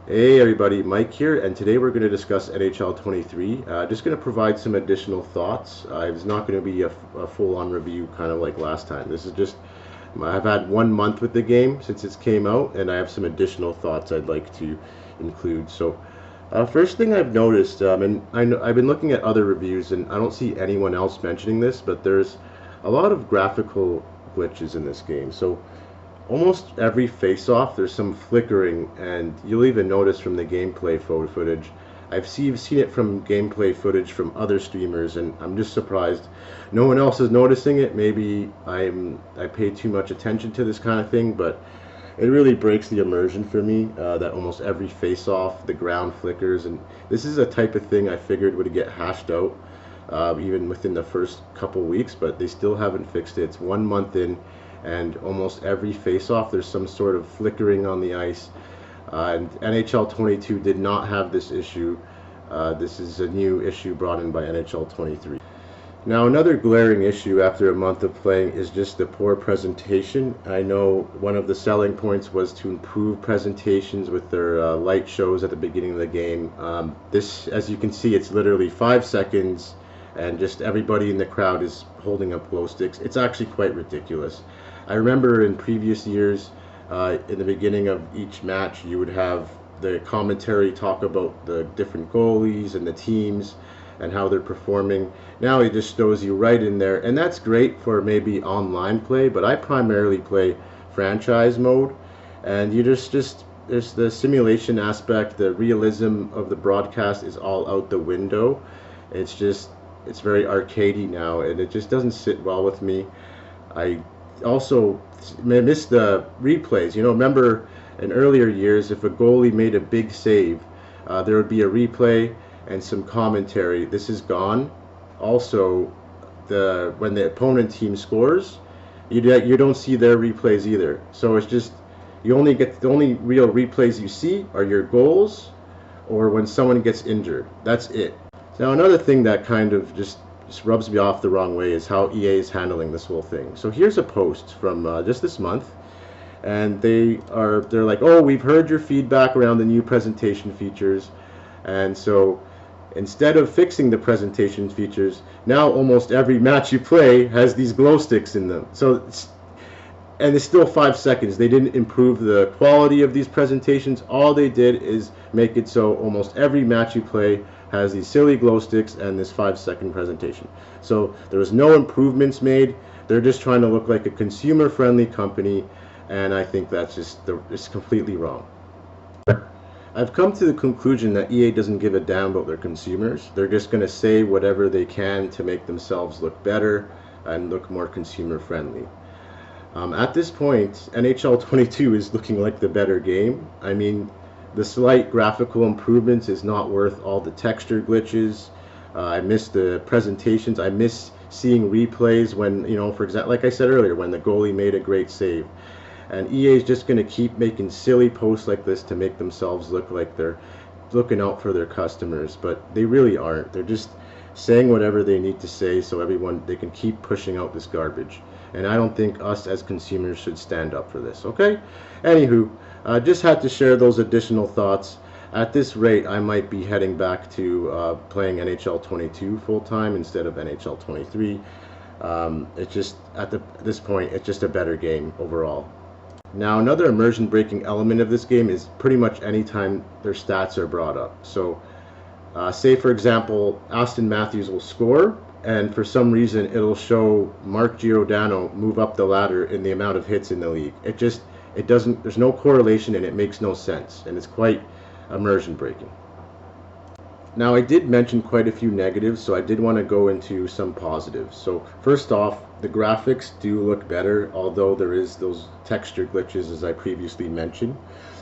Hey everybody, Mike here, and today we're going to discuss NHL 23. Just going to provide some additional thoughts. It's not going to be a full-on review kind of like last time. This is just, I've had 1 month with the game since it came out, and I have some additional thoughts I'd like to include. So, first thing I've noticed, and I've been looking at other reviews, and I don't see anyone else mentioning this, but there's a lot of graphical glitches in this game. So, almost every face-off there's some flickering, and you'll even notice from the gameplay footage. I've seen it from gameplay footage from other streamers, and I'm just surprised no one else is noticing it. Maybe I pay too much attention to this kind of thing, but it really breaks the immersion for me, that almost every face-off the ground flickers, and this is a type of thing I figured would get hashed out even within the first couple weeks, but they still haven't fixed it. It's 1 month in, and almost every face-off there's some sort of flickering on the ice. And NHL 22 did not have this issue. This is a new issue brought in by NHL 23. Now, another glaring issue after a month of playing is just the poor presentation. I know one of the selling points was to improve presentations with their light shows at the beginning of the game. This, as you can see, it's literally 5 seconds, and just everybody in the crowd is holding up glow sticks. It's actually quite ridiculous. I remember in previous years, in the beginning of each match, you would have the commentary talk about the different goalies and the teams and how they're performing. Now it just shows you right in there, and that's great for maybe online play, but I primarily play franchise mode, and you just there's the simulation aspect, the realism of the broadcast is all out the window. It's very arcadey now, and it just doesn't sit well with me. I also miss the replays. Remember in earlier years, if a goalie made a big save, there would be a replay and some commentary. This is gone. Also, when the opponent team scores, you don't see their replays either. So it's just the only real replays you see are your goals or when someone gets injured. That's it. Now, another thing that kind of just rubs me off the wrong way is how EA is handling this whole thing. So here's a post from just this month, and they're like, oh, we've heard your feedback around the new presentation features, and so instead of fixing the presentation features, now almost every match you play has these glow sticks in them. And it's still 5 seconds. They didn't improve the quality of these presentations. All they did is make it so almost every match you play has these silly glow sticks and this 5-second presentation. So there was no improvements made. They're just trying to look like a consumer-friendly company, and I think that's it's completely wrong. I've come to the conclusion that EA doesn't give a damn about their consumers. They're just going to say whatever they can to make themselves look better and look more consumer-friendly. At this point, NHL 22 is looking like the better game. I mean, the slight graphical improvements is not worth all the texture glitches. I miss the presentations. I miss seeing replays when, for example, like I said earlier, when the goalie made a great save. And EA is just going to keep making silly posts like this to make themselves look like they're looking out for their customers, but they really aren't. They're just saying whatever they need to say so they can keep pushing out this garbage. And I don't think us as consumers should stand up for this, okay? Anywho, just had to share those additional thoughts. At this rate, I might be heading back to playing NHL 22 full-time instead of NHL 23. It's just, this point, it's just a better game overall. Now, another immersion-breaking element of this game is pretty much any time their stats are brought up. So, say for example, Austin Matthews will score, and for some reason it'll show Mark Giordano move up the ladder in the amount of hits in the league. It doesn't, there's no correlation, and it makes no sense, and it's quite immersion breaking. Now, I did mention quite a few negatives, so I did want to go into some positives. So first off, the graphics do look better, although there is those texture glitches as I previously mentioned.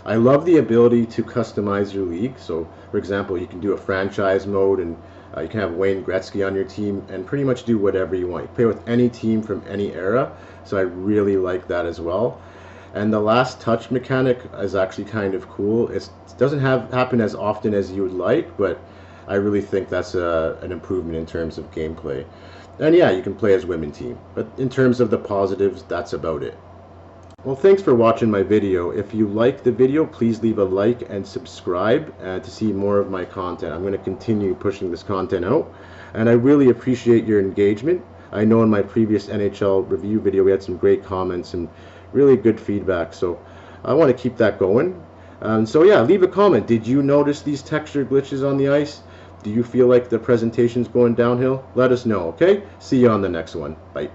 I love the ability to customize your league. So for example, you can do a franchise mode, and you can have Wayne Gretzky on your team and pretty much do whatever you want. You can play with any team from any era, so I really like that as well. And the last touch mechanic is actually kind of cool. It doesn't happen as often as you would like, but I really think that's an improvement in terms of gameplay. And yeah, you can play as women team. But in terms of the positives, that's about it. Well, thanks for watching my video. If you like the video, please leave a like and subscribe to see more of my content. I'm going to continue pushing this content out, and I really appreciate your engagement. I know in my previous NHL review video we had some great comments and really good feedback, so I want to keep that going. So yeah, leave a comment. Did you notice these texture glitches on the ice? Do you feel like the presentation's going downhill? Let us know, okay? See you on the next one. Bye.